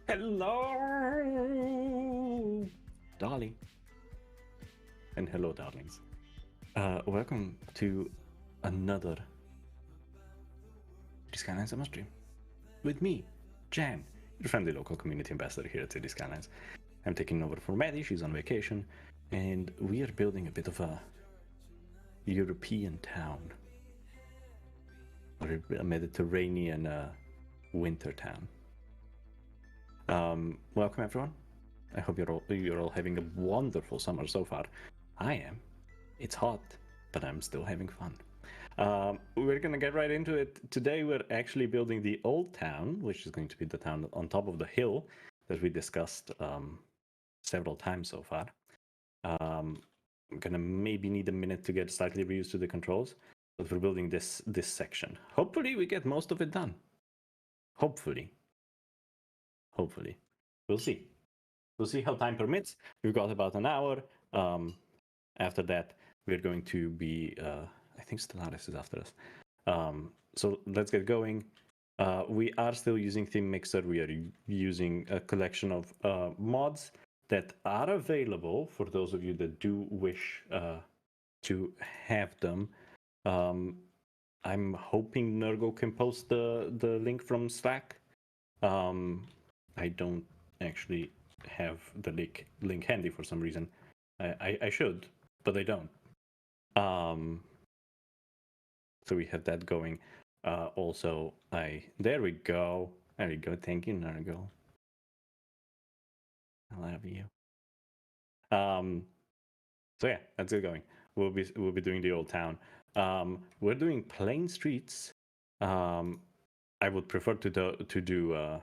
Hello, Dolly. And hello, darlings. Welcome to another Skylines summer stream with me, Jan, your friendly local community ambassador here at City Skylines. I'm taking over for Maddie, she's on vacation, and we are building a bit of a European town, or a Mediterranean winter town. Welcome, everyone. I hope you're all having a wonderful summer so far. I am. It's hot, but I'm still having fun. We're gonna get right into it. Today we're actually building the old town, which is going to be the town on top of the hill that we discussed several times so far. I'm gonna maybe need a minute to get slightly used to the controls, but we're building this section. Hopefully we get most of it done. Hopefully. We'll see. We'll see how time permits. We've got about an hour. After that, we're going to be, I think Stellaris is after us. So let's get going. We are still using Theme Mixer. We are using a collection of mods that are available for those of you that do wish to have them. I'm hoping Nurgle can post the link from Slack. I don't actually have the link handy for some reason. I should, but I don't. So we have that going. Also, there we go. There we go. Thank you, Nurgle. I love you. So yeah, that's it going. We'll be doing the old town. We're doing plain streets. I would prefer to do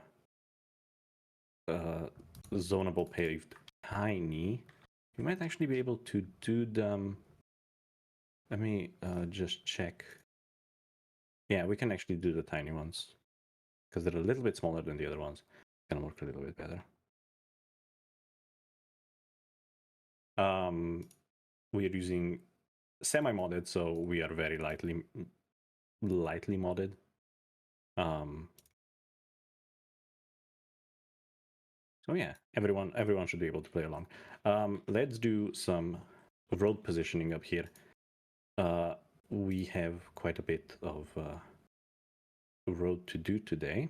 zonable paved tiny. You might actually be able to do them. Let me just check. Yeah, we can actually do the tiny ones because they're a little bit smaller than the other ones. Gonna work a little bit better. We are using semi-modded, so we are very lightly modded. So yeah, everyone should be able to play along. Let's do some road positioning up here. We have quite a bit of road to do today.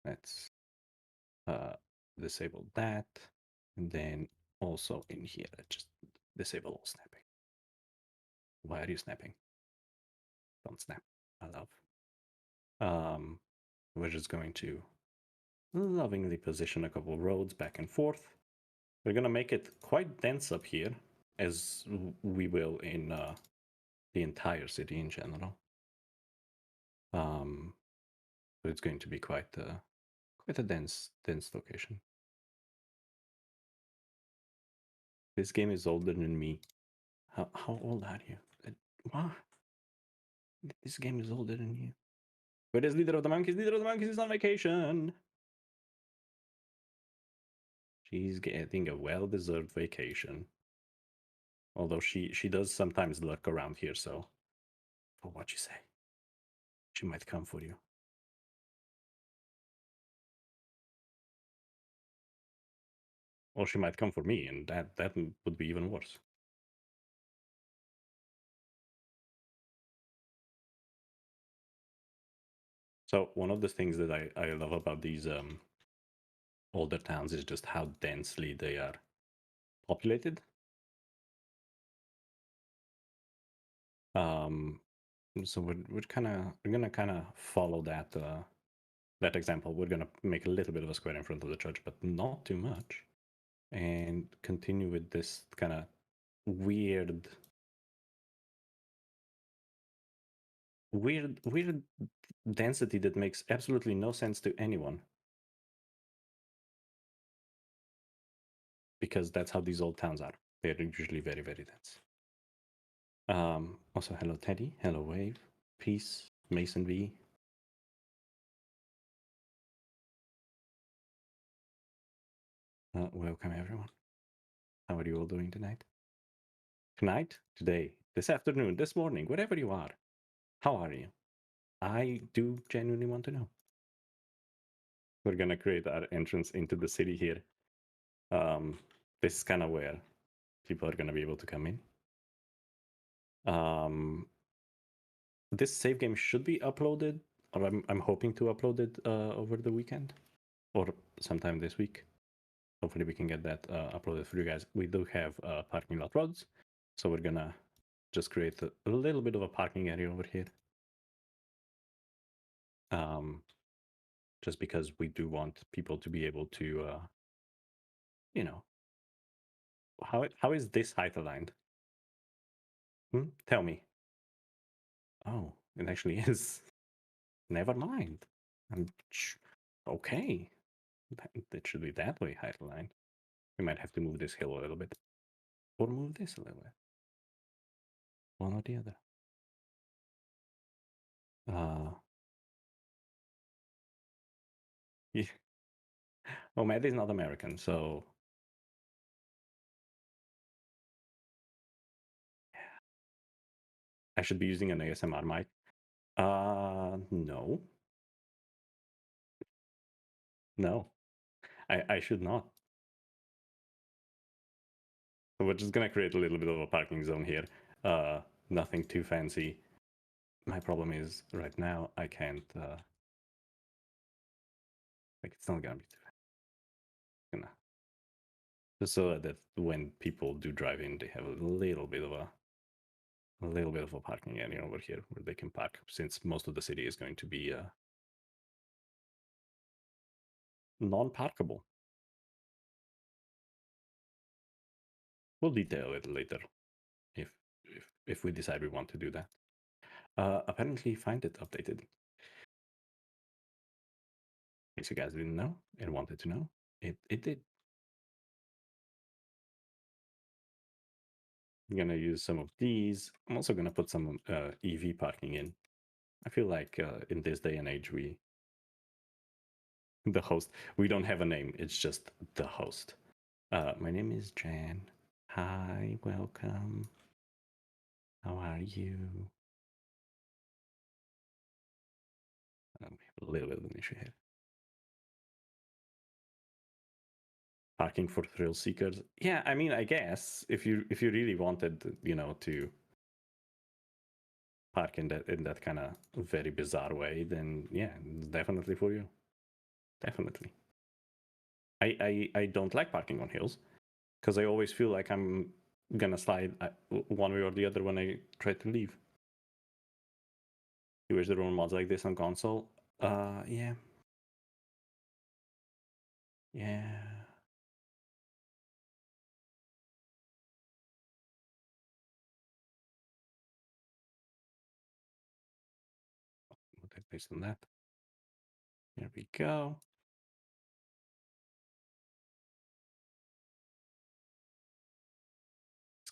Let's disable that, and then also in here, just disable all snapping. Why are you snapping? Don't snap. I love. We're just going to lovingly position a couple roads back and forth. We're gonna make it quite dense up here, as we will in the entire city in general. But it's going to be quite a dense location. This game is older than me. How old are you? What? This game is older than you. Where is Leader of the Monkeys? Leader of the Monkeys is on vacation. She's getting a well-deserved vacation. Although she does sometimes lurk around here, so for what you say, she might come for you. Or she might come for me, and that would be even worse. So one of the things that I love about these older towns is just how densely they are populated. So we're gonna kind of follow that that example. We're gonna make a little bit of a square in front of the church, but not too much, and continue with this kind of weird density that makes absolutely no sense to anyone. Because that's how these old towns are. They're usually very, very dense. Also, hello Teddy, hello Wave, Peace, Mason V. Welcome everyone. How are you all doing tonight? Tonight, today, this afternoon, this morning, wherever you are. How are you? I do genuinely want to know. we're gonna create our entrance into the city here. This is kind of where people are gonna be able to come in. This save game should be uploaded, or I'm hoping to upload it over the weekend or sometime this week. Hopefully we can get that uploaded for you guys. We do have parking lot roads, so we're gonna just create a little bit of a parking area over here. Just because we do want people to be able to, you know, how is this height aligned? Tell me. Oh, it actually is. Never mind. Okay. It should be that way height aligned. We might have to move this hill a little bit, or move this a little bit. One or the other. Yeah. Oh, Matt is not American, so I should be using an ASMR mic. No. No. I should not. So we're just gonna create a little bit of a parking zone here. Nothing too fancy. My problem is right now I can't like it's not gonna be too fancy. Gonna just so that when people do drive in, they have a little bit of a parking area over here where they can park, since most of the city is going to be non-parkable. We'll detail it later if if we decide we want to do that. Apparently, find it updated. In case you guys didn't know and wanted to know, it did. I'm gonna use some of these. I'm also gonna put some EV parking in. I feel like in this day and age, the host, we don't have a name. It's just the host. My name is Jan. Hi, welcome. How are you? We have a little bit of an issue here. Parking for thrill seekers. Yeah, I mean, I guess if you really wanted, to park in that kind of very bizarre way, then yeah, it's definitely for you. Definitely. I don't like parking on hills because I always feel like I'm gonna slide one way or the other when I try to leave. You wish there were mods like this on console? Yeah. Yeah. We'll take place on that. There we go.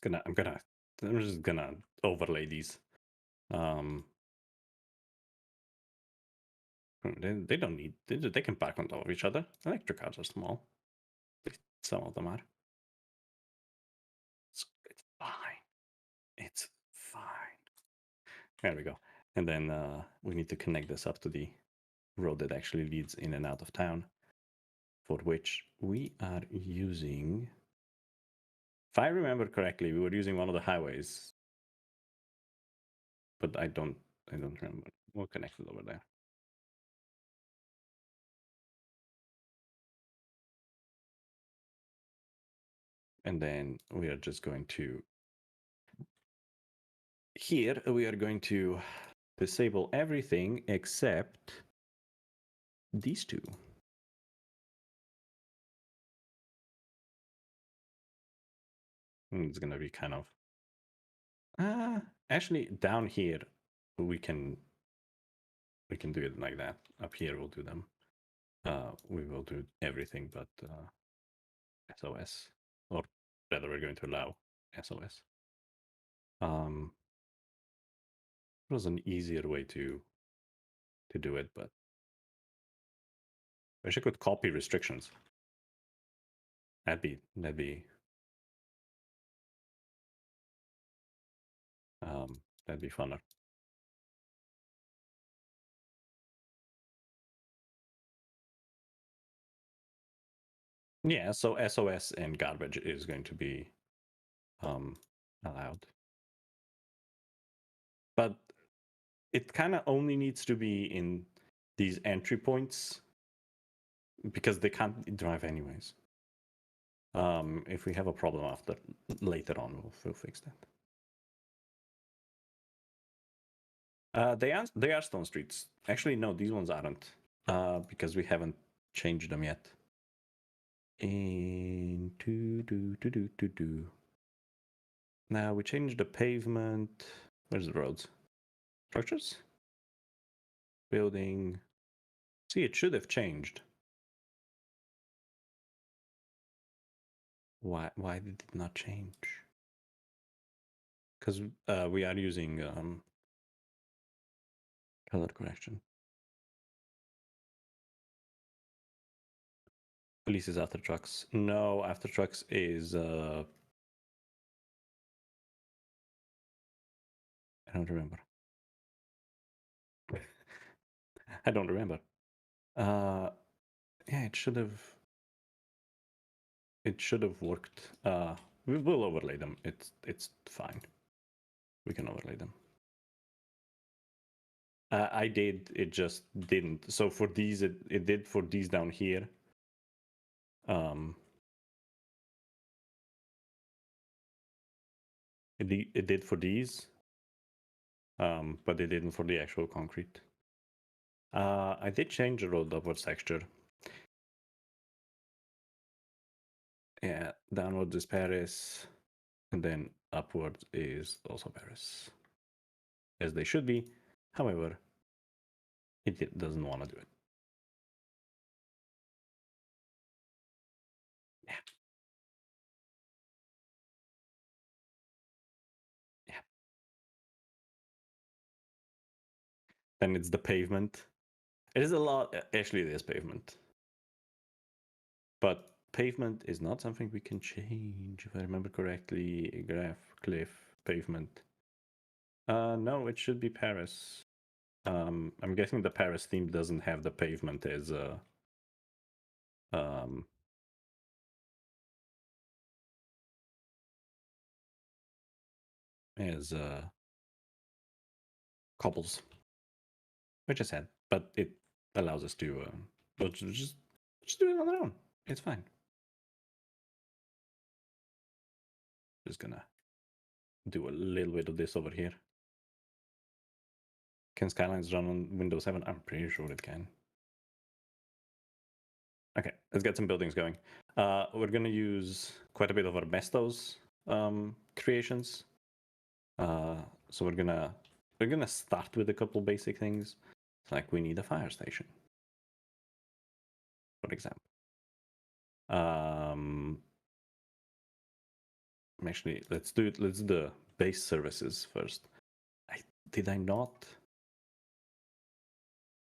I'm just gonna overlay these. They don't need, they can park on top of each other. Electric cars are small. Some of them are. It's fine. It's fine. There we go. And then we need to connect this up to the road that actually leads in and out of town, for which we are using, if I remember correctly, we were using one of the highways, but I don't remember. We'll connect it over there. And then we are just going to, here we are going to disable everything except these two. It's gonna be kind of actually down here we can do it like that. Up here we'll do them. We will do everything but SOS, or rather we're going to allow SOS. It was an easier way to do it, but I wish I could copy restrictions. That'd be that'd be funner. Yeah, so SOS and garbage is going to be allowed. But it kind of only needs to be in these entry points because they can't drive anyways. If we have a problem later on, we'll fix that. They are stone streets. Actually, no, these ones aren't because we haven't changed them yet. Now we changed the pavement. Where's the roads? Structures? Building. See, it should have changed. Why did it not change? Because we are using color correction. Police is after trucks. No, after trucks is I don't remember. I don't remember. Yeah, it should have worked. We will overlay them. It's fine. We can overlay them. I did. It just didn't. So for these, it did for these down here. It did for these, but it didn't for the actual concrete. I did change the road upwards texture. Yeah, downwards is Paris, and then upwards is also Paris, as they should be. However, it doesn't want to do it. Yeah. Yeah. Then it's the pavement. It is a lot. Actually, it is pavement. But pavement is not something we can change, if I remember correctly. Graph, cliff, pavement. No, it should be Paris. I'm guessing the Paris theme doesn't have the pavement as as cobbles, which I said, but it allows us to just do it on our own. It's fine. Just gonna do a little bit of this over here. Can Skylines run on Windows 7? I'm pretty sure it can. Okay, let's get some buildings going. We're gonna use quite a bit of Arbestos creations. So we're gonna start with a couple basic things, like we need a fire station, for example. Actually, let's do it. Let's do the base services first. Did I not?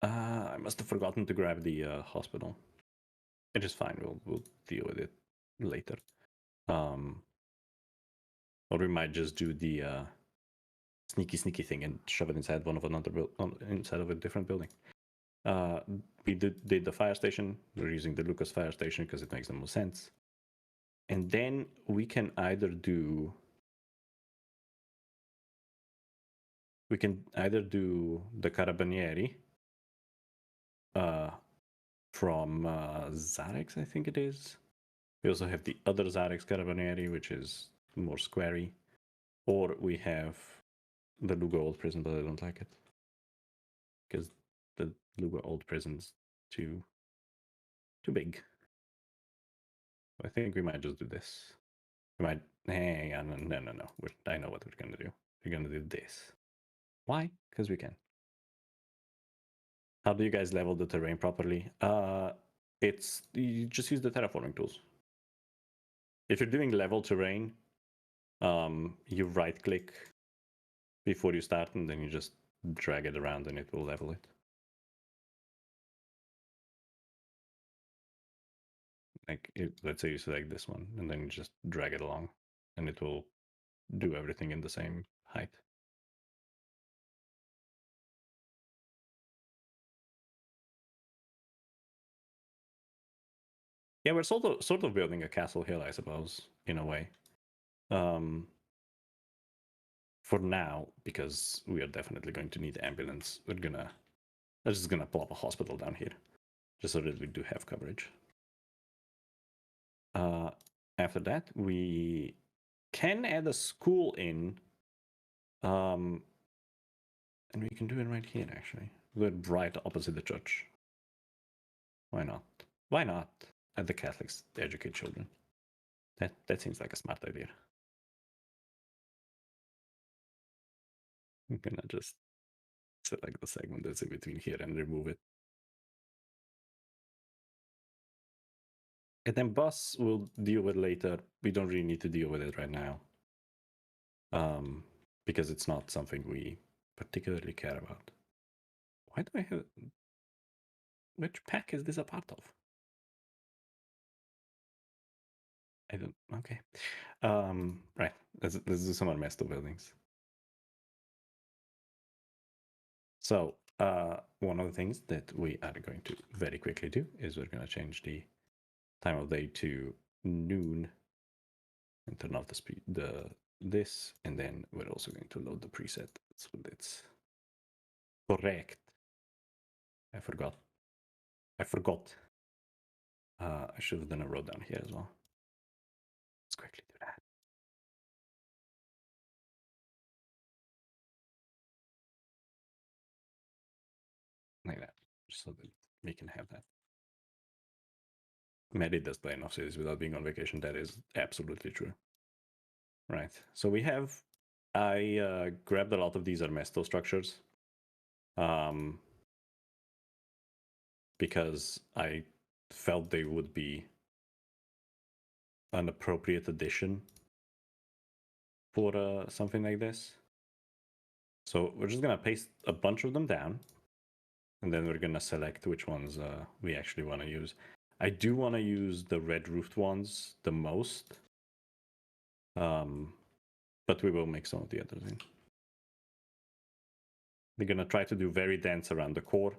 I must have forgotten to grab the hospital. It is fine. We'll deal with it later. Or we might just do the sneaky thing and shove it inside inside of a different building. We did the fire station. We're using the Lucas fire station because it makes the most sense. And then we can either do the Carabinieri from Zarex, I think it is. We also have the other Zarex Carabinieri, which is more squarey. Or we have the Lugo Old Prison, but I don't like it. Because the Lugo Old Prison's too big. I think we might just do this. We might hang on. No. I know what we're gonna do. We're gonna do this. Why? Because we can. How do you guys level the terrain properly? It's you just use the terraforming tools. If you're doing level terrain, you right click before you start, and then you just drag it around, and it will level it. Like, let's say you select this one, and then you just drag it along, and it will do everything in the same height. Yeah, we're sort of building a castle hill, I suppose, in a way. For now, because we are definitely going to need ambulance, we're just gonna plop a hospital down here, just so that we do have coverage. After that, we can add a school in, and we can do it right here, actually. We're right opposite the church. Why not? Why not? At the Catholics educate children. That seems like a smart idea. I'm gonna just select the segment that's in between here and remove it. And then bus we'll deal with later. We don't really need to deal with it right now. Because it's not something we particularly care about. Why do I have... Which pack is this a part of? I don't... Okay. Right. Let's do some more Mesto buildings. So, one of the things that we are going to very quickly do is we're going to change the time of day to noon and turn off this, and then we're also going to load the preset so it's correct. I forgot. I should have done a road down here as well. Let's quickly do that. Like that, just so that we can have that. Mary does play enough cities without being on vacation. That is absolutely true. Right. So we have... I grabbed a lot of these Armesto structures. Because I felt they would be an appropriate addition for something like this. So we're just gonna paste a bunch of them down, and then we're gonna select which ones we actually want to use. I do want to use the red roofed ones the most, but we will make some of the others in. We're gonna try to do very dense around the core,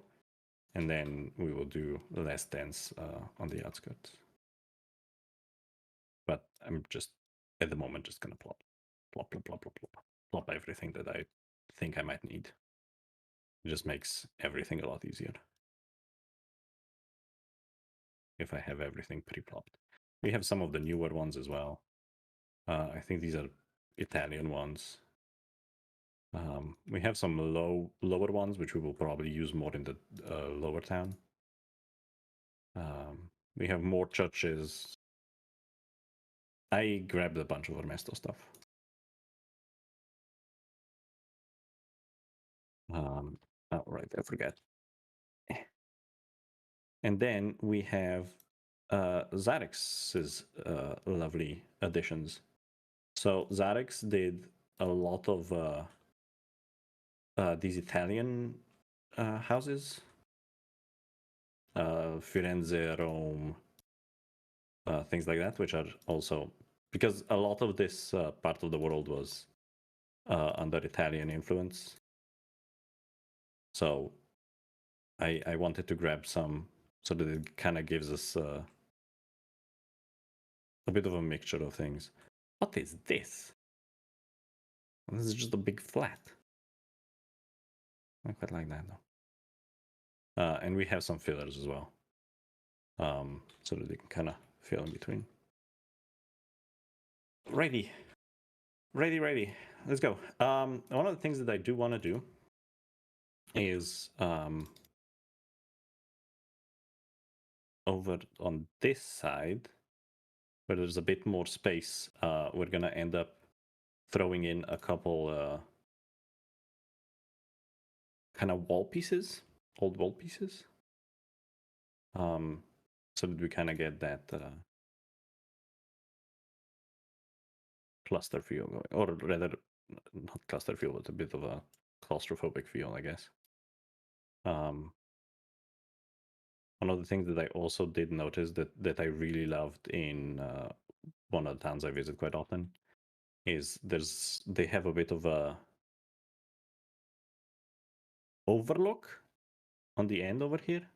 and then we will do less dense on the outskirts. But I'm just, at the moment, just gonna plop everything that I think I might need. It just makes everything a lot easier if I have everything pre-plopped. We have some of the newer ones as well. I think these are Italian ones. We have some lower ones, which we will probably use more in the lower town. We have more churches. I grabbed a bunch of Ernesto stuff. Oh, right, I forgot. And then we have Zarex's lovely additions. So Zarex did a lot of these Italian houses. Firenze, Rome, things like that, which are also... Because a lot of this part of the world was under Italian influence. So I wanted to grab some so that it kind of gives us a bit of a mixture of things. What is this? This is just a big flat. I quite like that though. And we have some fillers as well, so that they can kind of fill in between. Ready. Let's go. One of the things that I do want to do is over on this side, where there's a bit more space, we're gonna end up throwing in a couple kind of wall pieces, old wall pieces, so that we kind of get that cluster feel going, or rather, not cluster feel, but a bit of a claustrophobic feel, I guess. One of the things that I also did notice that I really loved in one of the towns I visit quite often is they have a bit of a overlook on the end over here.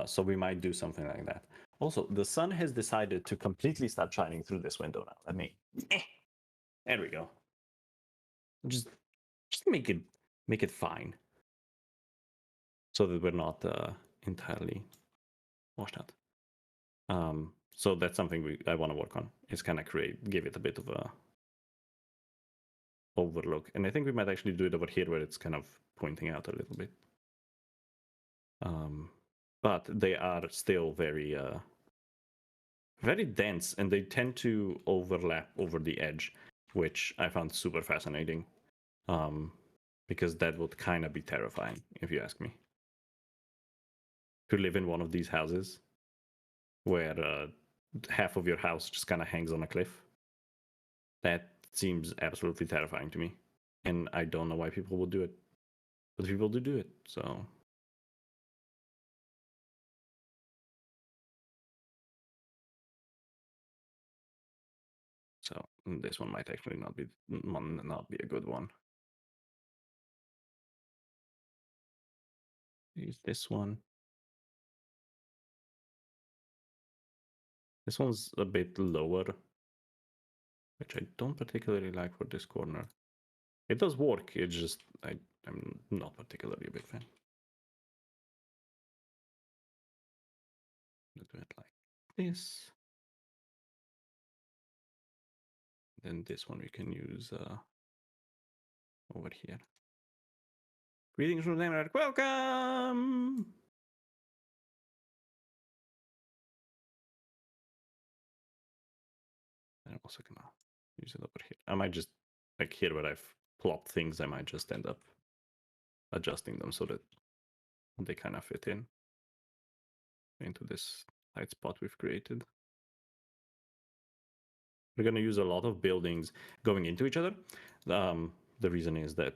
So we might do something like that. Also, the sun has decided to completely start shining through this window now. Let me. There we go. Just, just make it fine, so that we're not entirely washed out. So that's something I want to work on. Is kind of give it a bit of a overlook, and I think we might actually do it over here where it's kind of pointing out a little bit. But they are still very very dense, and they tend to overlap over the edge, which I found super fascinating. Because that would kind of be terrifying, if you ask me. To live in one of these houses where half of your house just kind of hangs on a cliff. That seems absolutely terrifying to me. And I don't know why people would do it. But people do it, so. So this one might actually not be a good one. Use this one. This one's a bit lower, which I don't particularly like for this corner. It does work, it's just I'm not particularly a big fan. Let's do it like this. Then this one we can use over here. Greetings from Denmark. Welcome! And I'm also gonna use it over here. I might just, like here where I've plopped things, I might just end up adjusting them so that they kind of fit in into this tight spot we've created. We're gonna use a lot of buildings going into each other. The reason is that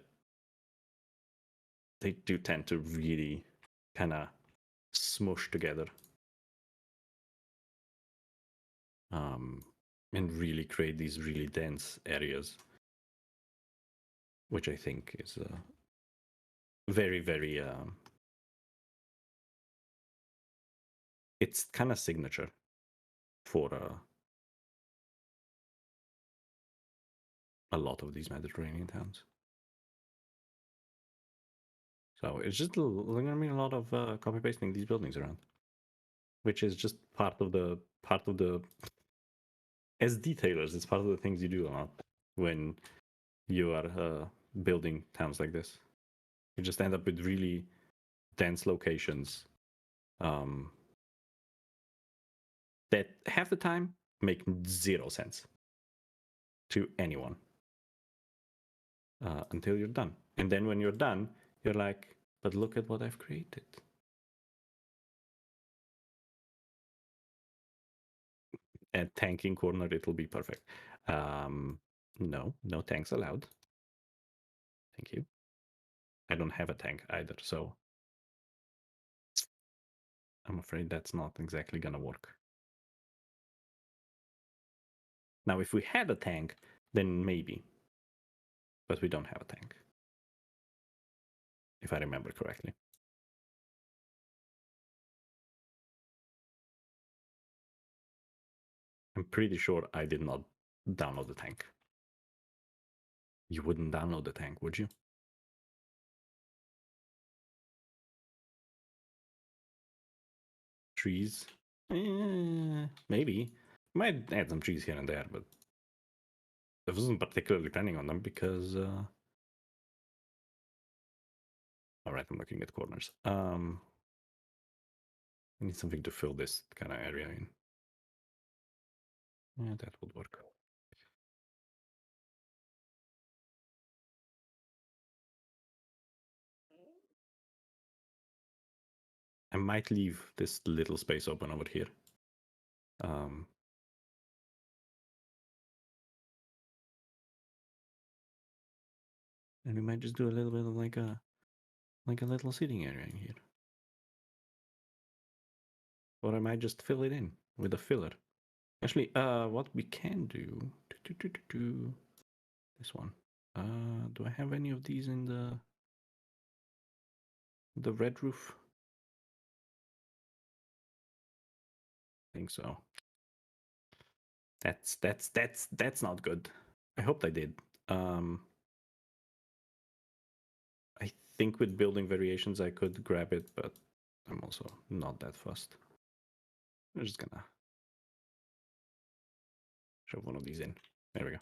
they do tend to really kind of smush together. And really create these really dense areas, which I think is very, very. It's kind of signature for a lot of these Mediterranean towns. So it's just gonna be a lot of copy pasting these buildings around, which is just part of the as detailers. It's part of the things you do a lot when you are building towns like this. You just end up with really dense locations that half the time make zero sense to anyone until you're done. And then when you're done, you're like, but look at what I've created. At tanking corner, it'll be perfect. No tanks allowed. Thank you. I don't have a tank either, so I'm afraid that's not exactly gonna work. Now, if we had a tank, then maybe. But we don't have a tank. If I remember correctly. I'm pretty sure I did not download the tank. You wouldn't download the tank, would you? Trees? Maybe. Might add some trees here and there, but I wasn't particularly planning on them because... Alright, I'm looking at corners. I need something to fill this kind of area in. Yeah, that would work. I might leave this little space open over here. And we might just do a little bit of like a little sitting area in here. Or I might just fill it in with a filler. Actually, what we can do, this one. Do I have any of these in the red roof? think so. That's not good. I hoped I did. I think with building variations I could grab it, but I'm also not that fussed. I'm just gonna shove one of these in. There we go.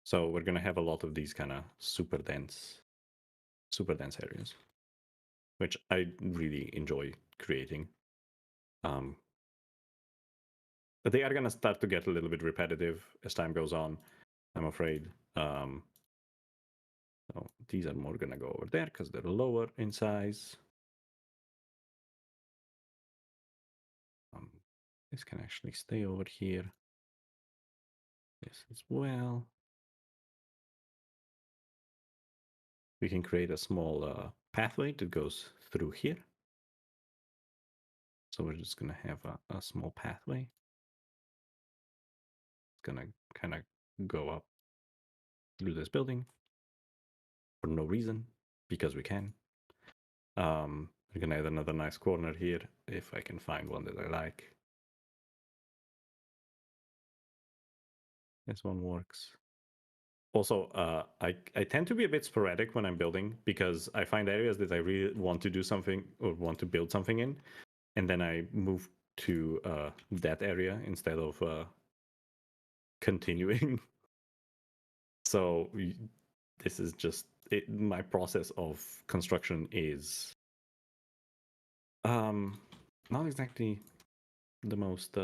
So we're gonna have a lot of these kind of super dense areas, which I really enjoy creating. But they are gonna start to get a little bit repetitive as time goes on, I'm afraid. So these are more gonna go over there because they're lower in size. This can actually stay over here. This as well. We can create a small pathway that goes through here. So we're just gonna have a small pathway. It's gonna kind of go up through this building for no reason, because we can. We're gonna add another nice corner here if I can find one that I like. This one works. Also, I tend to be a bit sporadic when I'm building because I find areas that I really want to do something or want to build something in, and then I move to that area instead of continuing. So this is just it, my process of construction is not exactly the most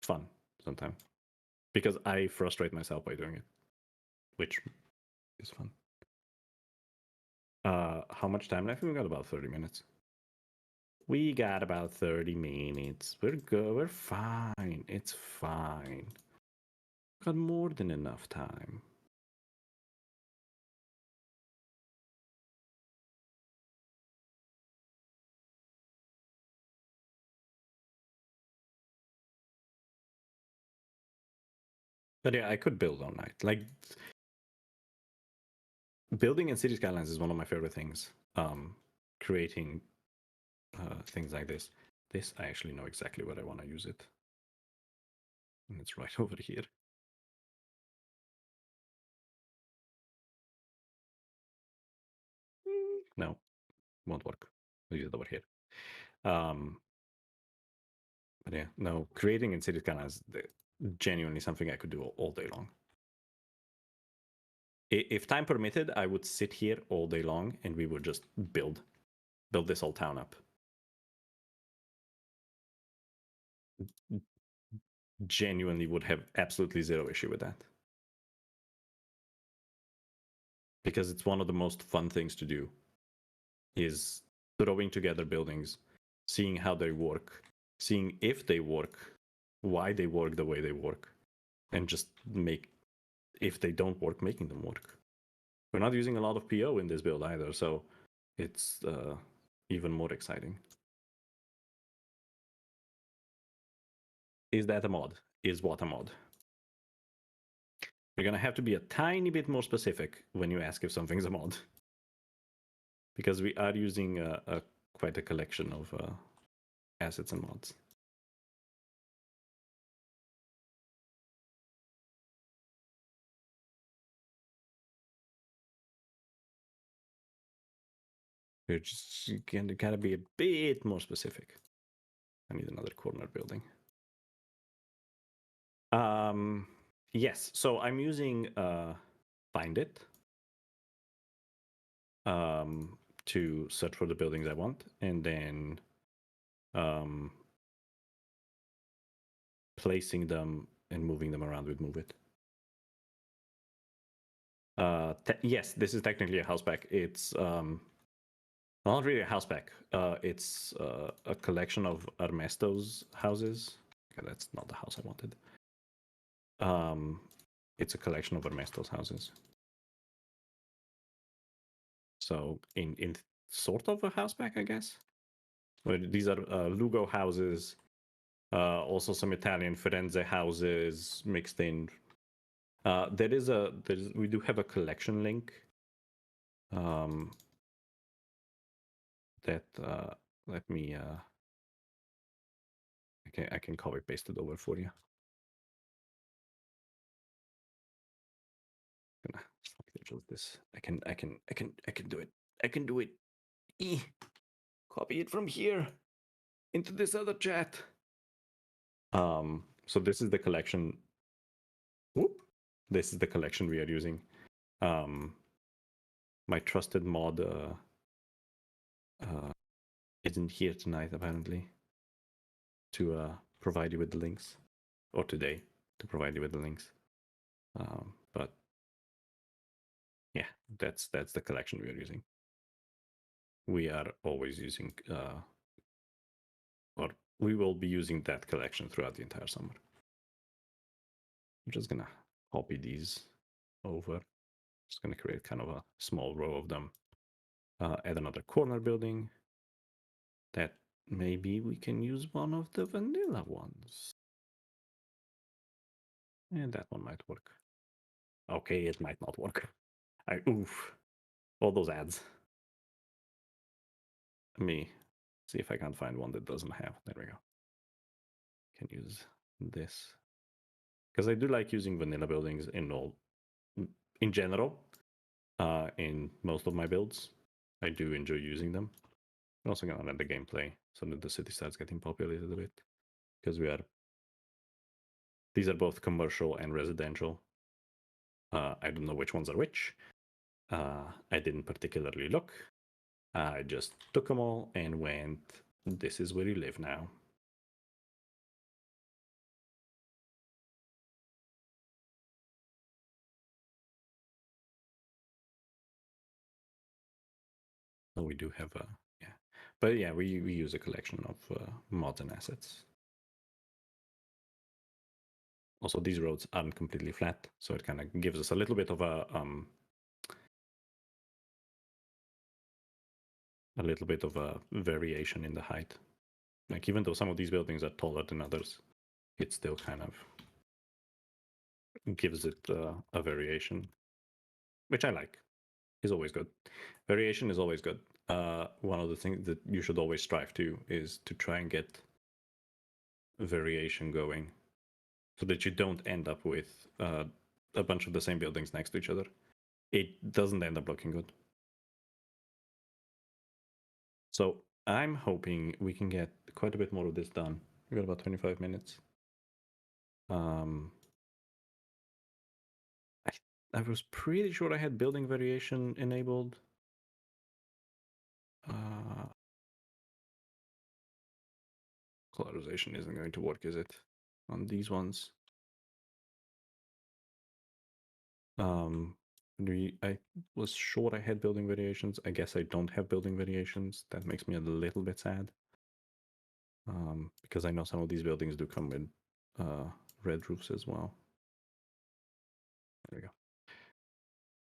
fun sometimes because I frustrate myself by doing it, which is fun. How much time left? We've got about 30 minutes. We got about 30 minutes. We're good. We're fine. It's fine. Got more than enough time. But yeah, I could build all night. Like, building in City Skylines is one of my favorite things. Creating things like this. This, I actually know exactly where I want to use it. And it's right over here. No, won't work. We'll use it over here. But yeah, no, creating in City Skylines is genuinely something I could do all day long. If time permitted, I would sit here all day long and we would just build this whole town up. Genuinely would have absolutely zero issue with that. Because it's one of the most fun things to do is throwing together buildings, seeing how they work, seeing if they work, why they work the way they work, and just if they don't work, making them work. We're not using a lot of PO in this build either, so it's even more exciting. Is that a mod? Is what a mod? You're gonna have to be a tiny bit more specific when you ask if something's a mod, because we are using quite a collection of assets and mods. You're just gotta be a bit more specific. I need another corner building. Yes, so I'm using Find It to search for the buildings I want, and then placing them and moving them around with Move It. Yes, this is technically a house pack. It's not really a house pack. It's a collection of Ernesto's houses. Okay, that's not the house I wanted. It's a collection of Ernesto's houses. So in sort of a house pack, I guess. But these are Lugo houses, also some Italian Firenze houses mixed in. We do have a collection link. That let me I can copy paste it over for you. Gonna select this. I can do it. I can do it. Copy it from here into this other chat. So this is the collection. Whoop. This is the collection we are using. My trusted mod isn't here tonight, apparently, to provide you with the links, or today to provide you with the links. But yeah, that's the collection we are using. We are always using, or we will be using that collection throughout the entire summer. I'm just gonna copy these over. Just gonna create kind of a small row of them. Add another corner building. That maybe we can use one of the vanilla ones. And that one might work. Okay, it might not work. Oof. All those ads. Let me see if I can find one that doesn't have. There we go. Can use this. Because I do like using vanilla buildings in general. In most of my builds. I do enjoy using them. I'm also gonna let the gameplay so that the city starts getting populated a bit. Because these are both commercial and residential. I don't know which ones are which. I didn't particularly look. I just took them all and went, this is where you live now. So we do have yeah. But yeah, we use a collection of mods and assets. Also, these roads aren't completely flat, so it kind of gives us a little bit of a variation in the height. Like, even though some of these buildings are taller than others, it still kind of gives it a variation, which I like. Is always good. Variation is always good. One of the things that you should always strive to is to try and get variation going, so that you don't end up with a bunch of the same buildings next to each other. It doesn't end up looking good. So I'm hoping we can get quite a bit more of this done. We got about 25 minutes. I was pretty sure I had building variation enabled. Colorization isn't going to work, is it? On these ones. I was sure I had building variations. I guess I don't have building variations. That makes me a little bit sad. Because I know some of these buildings do come with red roofs as well. There we go.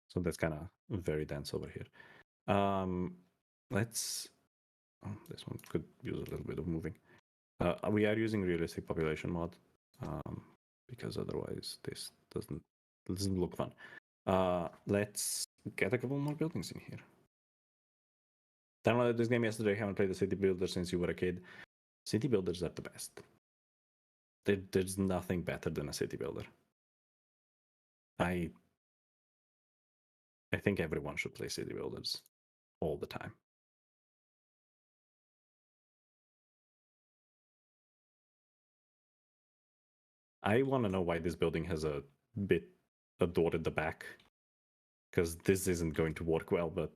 So that's kind of very dense over here. Let's. Oh, this one could use a little bit of moving. We are using realistic population mod, because otherwise this doesn't look fun. Let's get a couple more buildings in here. Downloaded this game yesterday. Haven't played the city builder since you were a kid. City builders are the best. There's nothing better than a city builder. I think everyone should play city builders all the time. I want to know why this building has a door at the back, because this isn't going to work well, but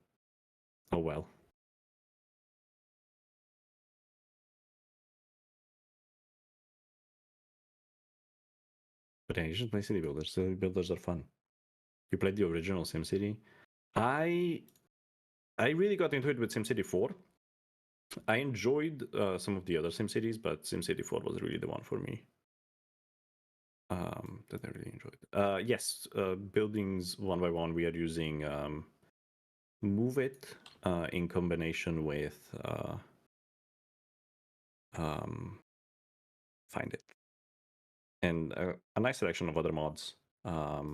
oh well. But yeah, you should play city builders. City builders are fun. You played the original SimCity. I really got into it with SimCity 4. I enjoyed some of the other SimCities, but SimCity 4 was really the one for me. That I really enjoyed. Yes, buildings one by one. We are using Move It in combination with Find It, and a nice selection of other mods. There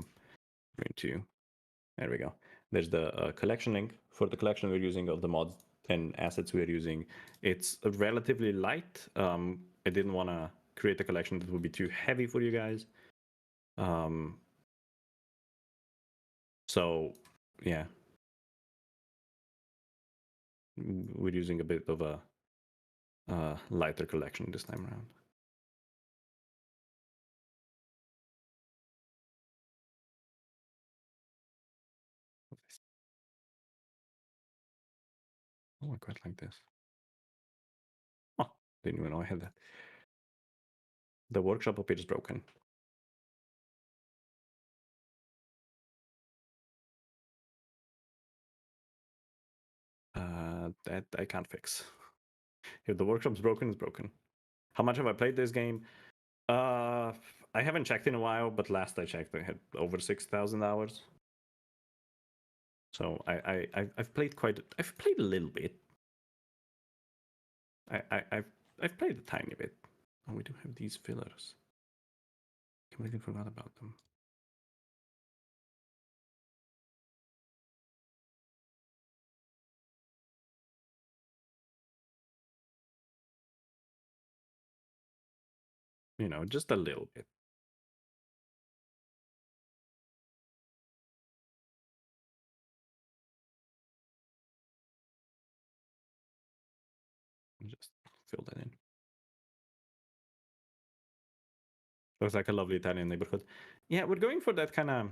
we go. There's the collection link for the collection we're using of the mods and assets we're using. It's relatively light. I didn't want to create a collection that would be too heavy for you guys. So yeah, we're using a bit of a lighter collection this time around. Oh, I quite like this. Oh, didn't even know I had that. The workshop up here is broken. That I can't fix. If the workshop's broken, it's broken. How much have I played this game? I haven't checked in a while, but last I checked, I had over 6,000 hours. So I've played I've played a little bit. I've played a tiny bit. Oh, we do have these fillers. Completely forgot about them. You know, just a little bit. Just fill that in. Looks like a lovely Italian neighborhood. Yeah, we're going for that kind of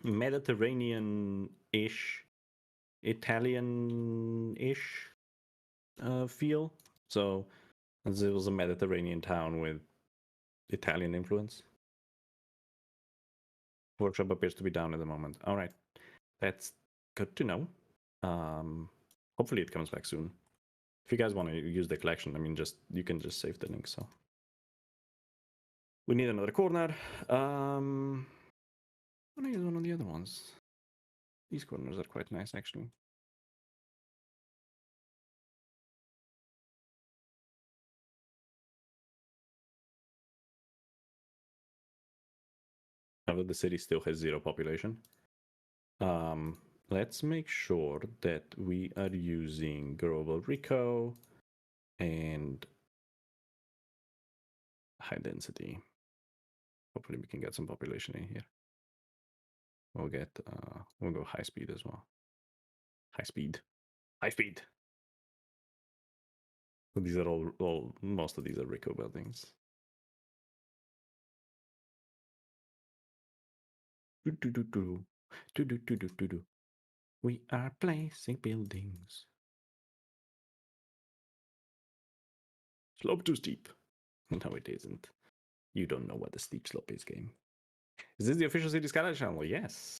Mediterranean-ish, Italian-ish feel. So it was a Mediterranean town with Italian influence. Workshop appears to be down at the moment. All right, that's good to know. Hopefully it comes back soon. If you guys want to use the collection, I mean, you can just save the link. So we need another corner. I want to use one of the other ones. These corners are quite nice, actually. Now that the city still has 0 population. Let's make sure that we are using global Rico and high density. Hopefully we can get some population in here. We'll go high speed as well. High speed. So these are all most of these are Rico buildings. We are placing buildings. Slope too steep. No, it isn't. You don't know what the steep slope is, game. Is this the official City Skylines channel? Yes.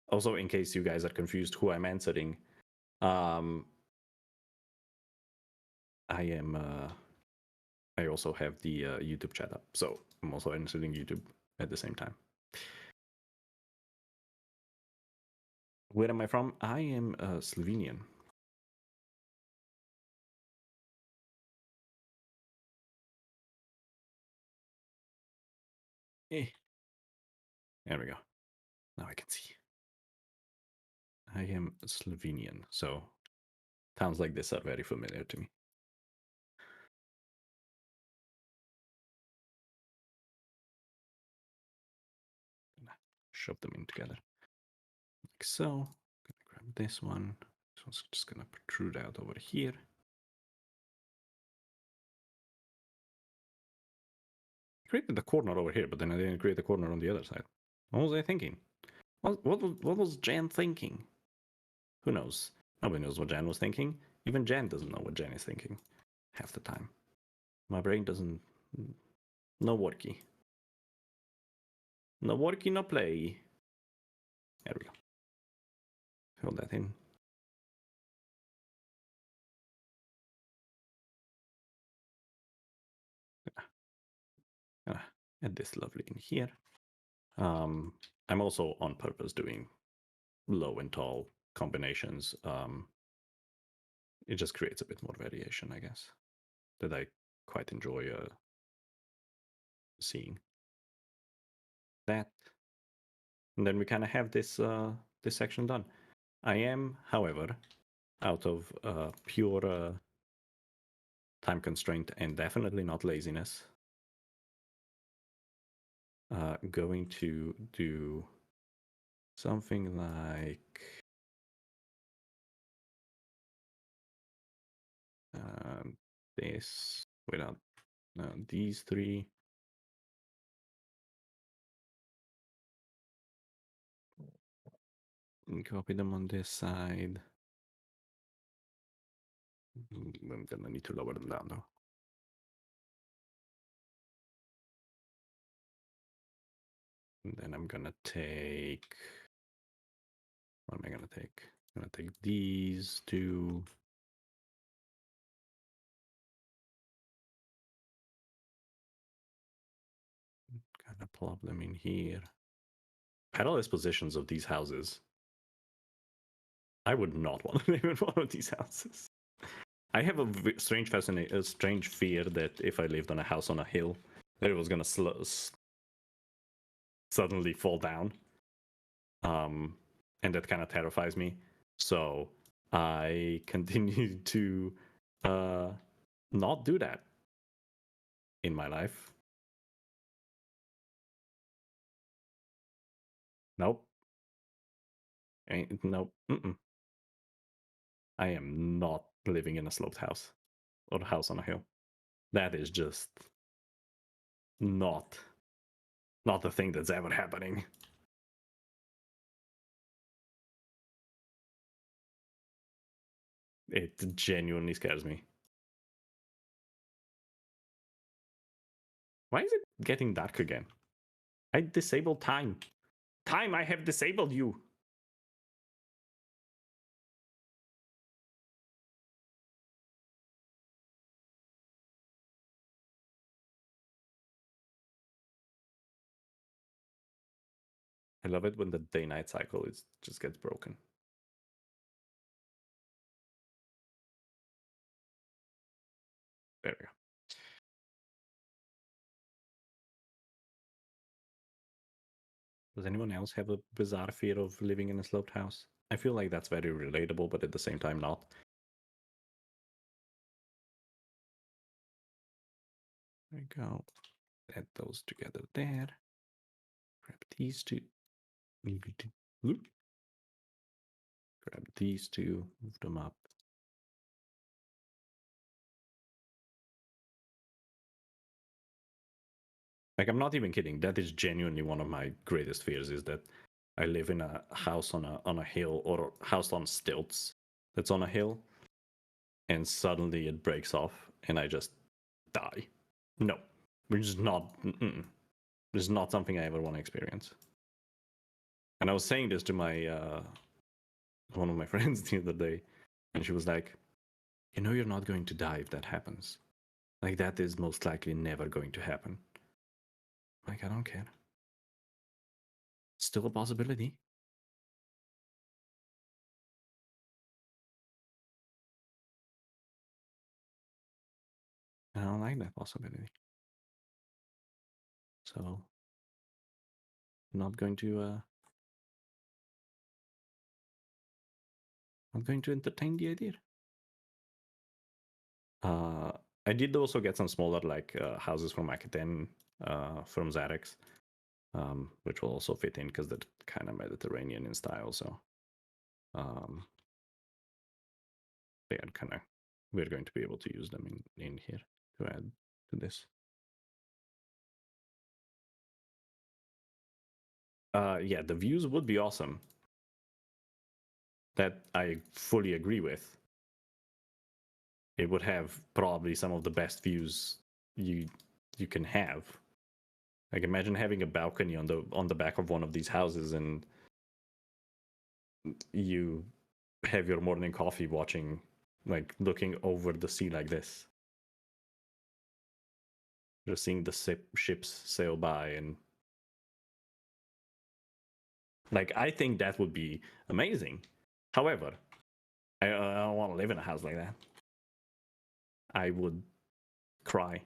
Also, in case you guys are confused who I'm answering, I also have the YouTube chat up, so I'm also answering YouTube at the same time. Where am I from? I am Slovenian. There we go. Now I can see. I am Slovenian, so towns like this are very familiar to me. Shove them in together. Like so. I'm gonna grab this one. This one's just gonna protrude out over here. I created the corner over here, but then I didn't create the corner on the other side. What was I thinking? What was Jan thinking? Who knows? Nobody knows what Jan was thinking. Even Jan doesn't know what Jan is thinking half the time. My brain doesn't. No worky. No worky, no play. There we go. Fill that in. Add this lovely in here. I'm also on purpose doing low and tall combinations. It just creates a bit more variation, I guess, that I quite enjoy seeing. That, and then we kind of have this this section done. I am, however, out of pure time constraint and definitely not laziness, going to do something like this without these three. And copy them on this side. I'm gonna need to lower them down though. And then I'm gonna take, what am I gonna take? I'm gonna take these two. Kind of plop them in here. Parallel positions of these houses. I would not want to live in one of these houses. I have a strange fear that if I lived on a house on a hill, that it was gonna suddenly fall down. And that kind of terrifies me. So I continue to not do that in my life. Nope. Nope. I am not living in a sloped house or a house on a hill. That is just not the thing that's ever happening. It genuinely scares me. Why is it getting dark again? I disabled time. Time, I have disabled you. I love it when the day-night cycle just gets broken. There we go. Does anyone else have a bizarre fear of living in a sloped house? I feel like that's very relatable, but at the same time not. There we go. Add those together there. Grab these two. Grab these two, move them up. Like, I'm not even kidding. That is genuinely one of my greatest fears, is that I live in a house on a hill, or a house on stilts that's on a hill, and suddenly it breaks off and I just die. No, which is not. This is not something I ever want to experience. And I was saying this to my one of my friends the other day, and she was like, "You know, you're not going to die if that happens. Like, that is most likely never going to happen." Like, I don't care. Still a possibility. I don't like that possibility. So, not going to entertain the idea. I did also get some smaller houses from Akaten, from Zarex, which will also fit in because they're kind of Mediterranean in style. So, they are kind of, we're going to be able to use them in here to add to this. Yeah, the views would be awesome. That I fully agree with. It would have probably some of the best views you can have. Like, imagine having a balcony on the back of one of these houses, and you have your morning coffee watching, like, looking over the sea like this. Just seeing the ships sail by, and like, I think that would be amazing. However, I don't want to live in a house like that. I would cry.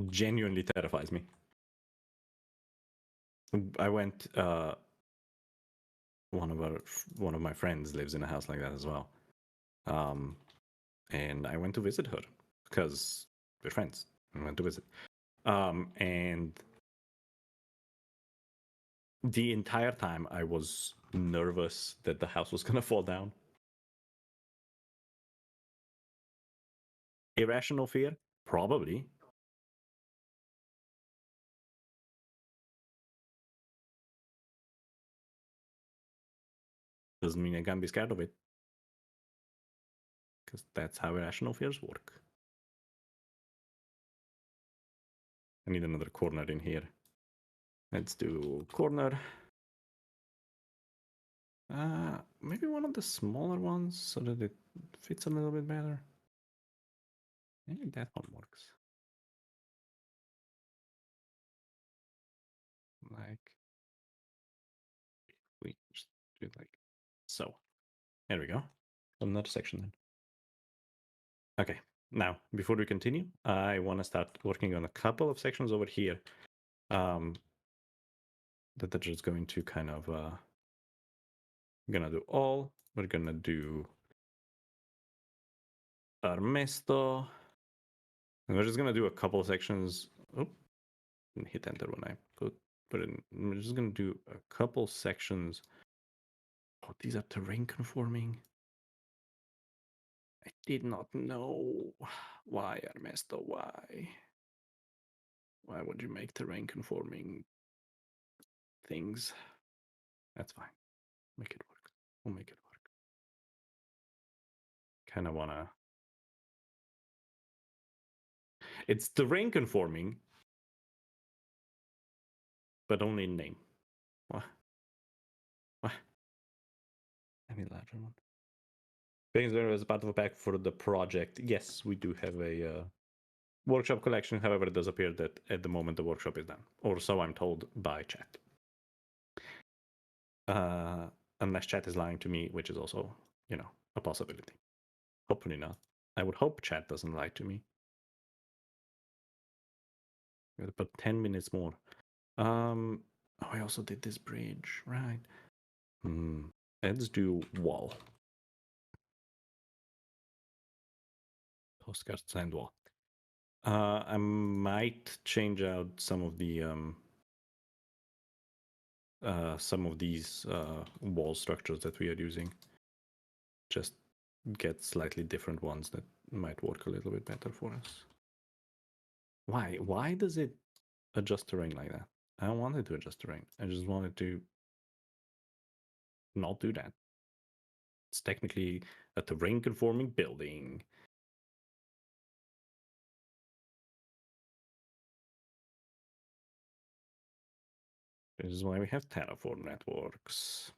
Genuinely terrifies me. I went. One of my friends lives in a house like that as well, and I went to visit her because we're friends. I went to visit, and the entire time I was nervous that the house was gonna fall down. Irrational fear, probably. Doesn't mean I can't be scared of it, because that's how irrational fears work. I need another corner in here. Let's do corner. Maybe one of the smaller ones so that it fits a little bit better. Maybe that one works. Like, we just do it like so. There we go. Another section then. Okay, now before we continue, I want to start working on a couple of sections over here. That are just going to kind of gonna do all. We're gonna do Armesto. And we're just gonna do a couple of sections. Oh, didn't hit enter when I put it in. We're just gonna do a couple sections. Oh, these are terrain conforming. I did not know. Why, Armesto? Why? Why would you make terrain conforming things? That's fine. Make it work. We'll make it work. Kind of wanna. It's terrain conforming, but only in name. What? What? I need a larger one. Things there as part of a pack for the project. Yes, we do have a workshop collection. However, it does appear that at the moment the workshop is done, or so I'm told by chat. Unless chat is lying to me, which is also, a possibility. Hopefully not. I would hope chat doesn't lie to me. Gotta put 10 minutes more. Oh, I also did this bridge, right? Let's do wall. Postcard sand wall. I might change out some of the some of these wall structures that we are using. Just get slightly different ones that might work a little bit better for us. Why? Why does it adjust terrain like that? I don't want it to adjust terrain. I just wanted to not do that. It's technically a terrain conforming building. This is why we have terraform networks.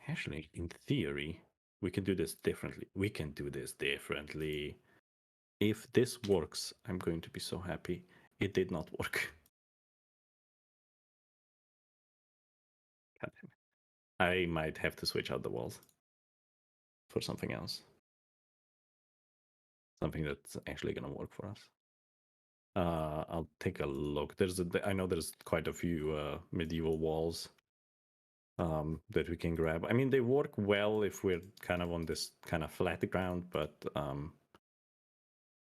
Actually, in theory, we can do this differently. We can do this differently. If this works, I'm going to be so happy. It did not work. God damn it. I might have to switch out the walls for something else. Something that's actually going to work for us. I'll take a look. I know there's quite a few medieval walls that we can grab. I mean, they work well if we're kind of on this kind of flat ground, but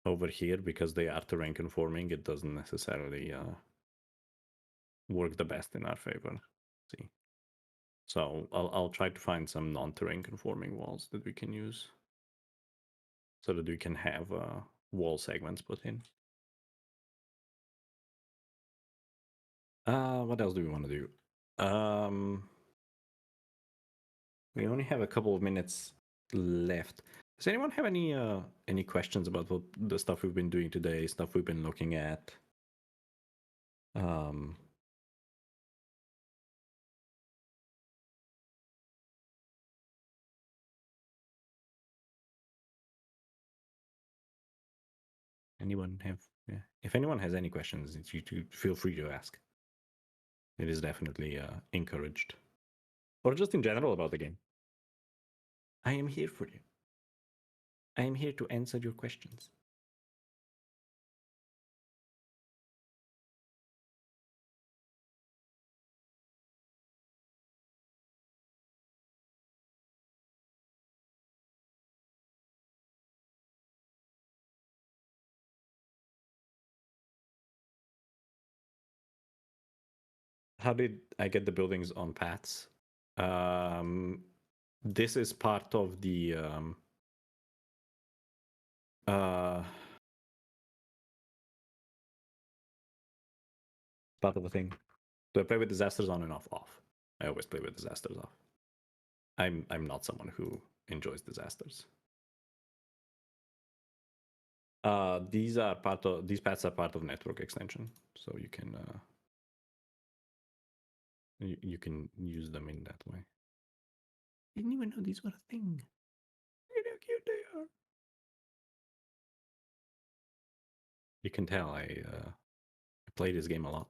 over here, because they are terrain conforming, it doesn't necessarily work the best in our favor. See, so I'll try to find some non-terrain conforming walls that we can use, so that we can have wall segments put in. What else do we want to do? We only have a couple of minutes left. Does anyone have any questions about the stuff we've been doing today, stuff we've been looking at? anyone have? Yeah. If anyone has any questions, feel free to ask. It is definitely encouraged, or just in general about the game. I am here for you. I am here to answer your questions. How did I get the buildings on paths? This is part of the part of the thing. Do I play with disasters on and off? Off. I always play with disasters off. I'm not someone who enjoys disasters. These paths are part of network extension, so you can you can use them in that way. Didn't even know these were a thing. Look how cute they are. You can tell I play this game a lot.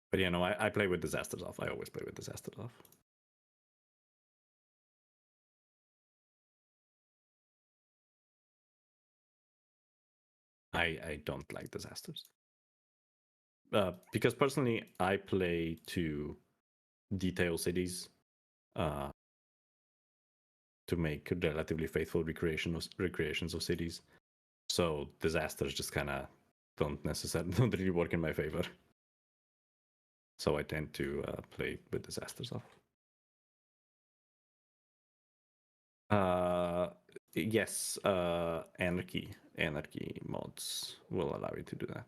But yeah, no, I play with disasters off. I always play with disasters off. I don't like disasters. Because personally, I play to detail cities to make relatively faithful recreations of cities. So disasters just kind of don't really work in my favor. So I tend to play with disasters off. Yes, anarchy mods will allow you to do that.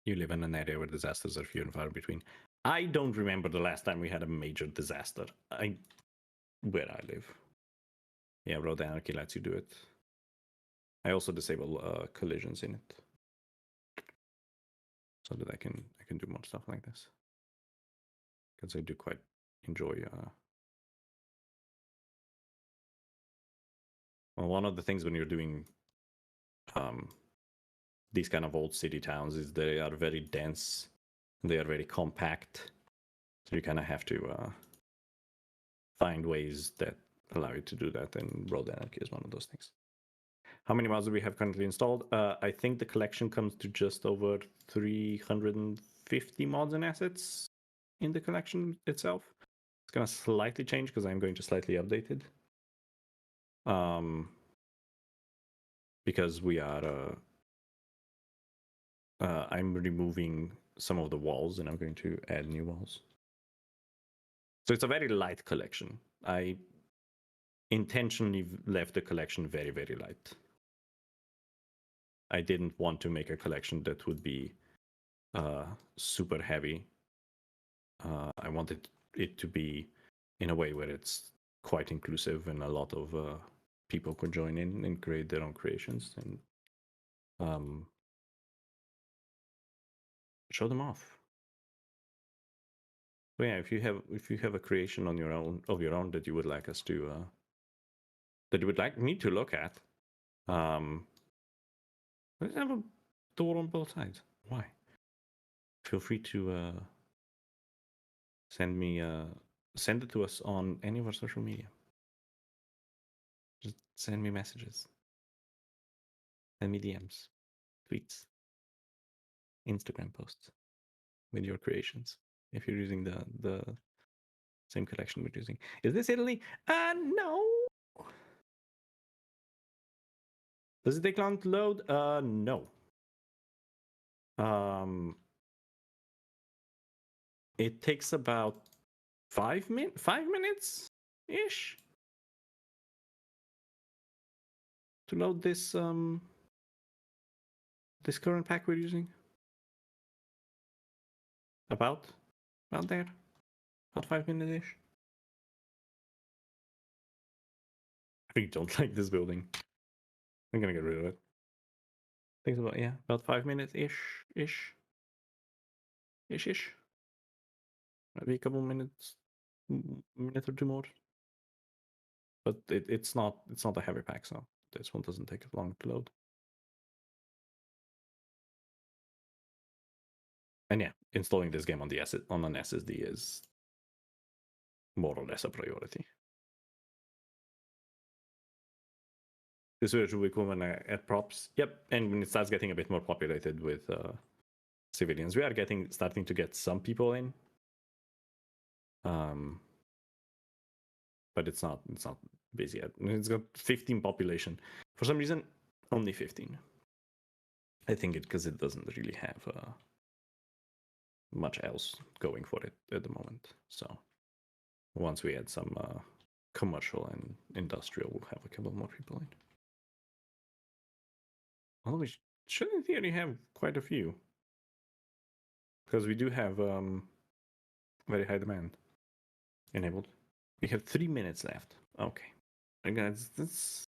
You live in an area where disasters are few and far between. I don't remember the last time we had a major disaster. Where I live. Yeah, road anarchy lets you do it. I also disable collisions in it, so that I can do more stuff like this. Because I do quite enjoy. Well, one of the things when you're doing these kind of old city towns is they are very dense, they are very compact, so you kind of have to find ways that allow you to do that, and road anarchy is one of those things. How many mods do we have currently installed? I think the collection comes to just over 350 mods and assets in the collection itself. It's going to slightly change because I'm going to slightly update it. Because we are... I'm removing some of the walls and I'm going to add new walls. So it's a very light collection. I intentionally left the collection very, very light. I didn't want to make a collection that would be super heavy. I wanted it to be in a way where it's quite inclusive and a lot of people could join in and create their own creations and show them off. So yeah, if you have a creation on your own that you would like us to that you would like me to look at, let's have a door on both sides. Why? Feel free to send it to us on any of our social media. Just send me messages. Send me DMs, tweets, Instagram posts with your creations. If you're using the same collection we're using. Is this Italy? No. Does it take long to load? No. It takes about 5 minutes ish to load this this current pack we're using. About there. About 5 minutes ish. I really don't like this building. I'm gonna get rid of it. Takes about about 5 minutes ish. ish. Maybe a couple minutes, minute or two more. But it's not a heavy pack, so this one doesn't take long to load. And yeah, installing this game on the on an SSD is more or less a priority. This will be cool when I add props. Yep, and when it starts getting a bit more populated with civilians, we are starting to get some people in. But it's not busy yet. It's got 15 population. For some reason, only 15. I think because it doesn't really have much else going for it at the moment. So once we add some commercial and industrial, we'll have a couple more people in. Well, we should in theory have quite a few, because we do have very high demand enabled. We have 3 minutes left. Okay, again, let's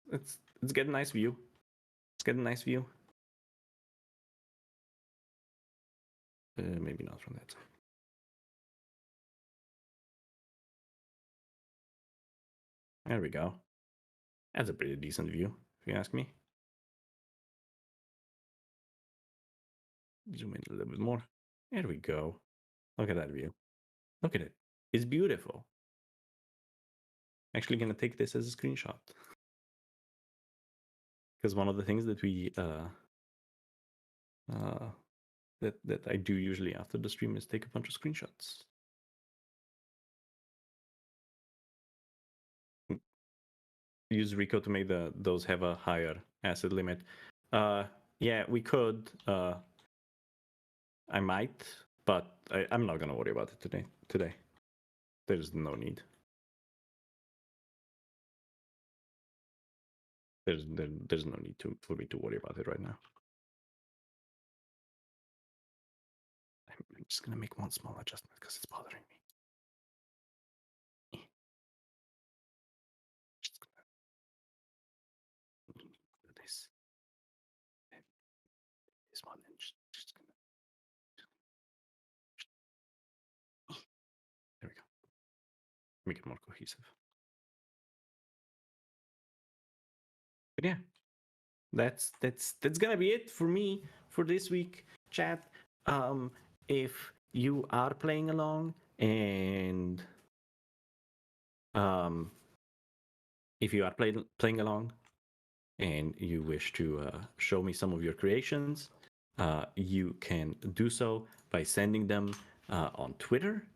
get a nice view. Let's get a nice view. Maybe not from that side. There we go. That's a pretty decent view, if you ask me. Zoom in a little bit more. There we go. Look at that view. Look at it. It's beautiful. Actually gonna take this as a screenshot. Because one of the things that we that I do usually after the stream is take a bunch of screenshots. Use Rico to make those have a higher asset limit. Yeah, we could. I might, but I'm not gonna worry about it today. There's no need. There's no need for me to worry about it right now. I'm just gonna make one small adjustment because it's bothering me. Just gonna do this. This one and just gonna. There we go. Make it more cohesive. But yeah, that's gonna be it for me for this week, chat. If you are playing along and if you are playing along and you wish to show me some of your creations, you can do so by sending them on Twitter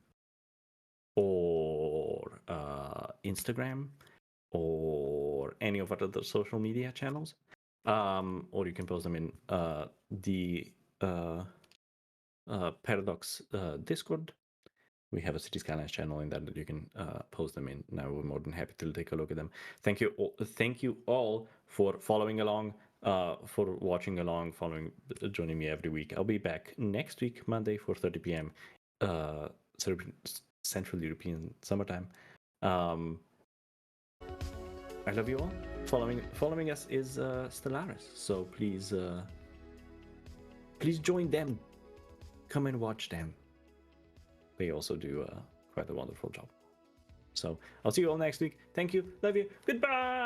or Instagram or any of our other social media channels, or you can post them in the Paradox Discord. We have a City Skylines channel in that you can post them in. Now we're more than happy to take a look at them. Thank you all for following along, for watching along, joining me every week. I'll be back next week, Monday, 4:30 p.m. Central European summertime. I love you all. Following us is Stellaris, so please join them. Come and watch them. They also do quite a wonderful job. So I'll see you all next week. Thank you. Love you. Goodbye.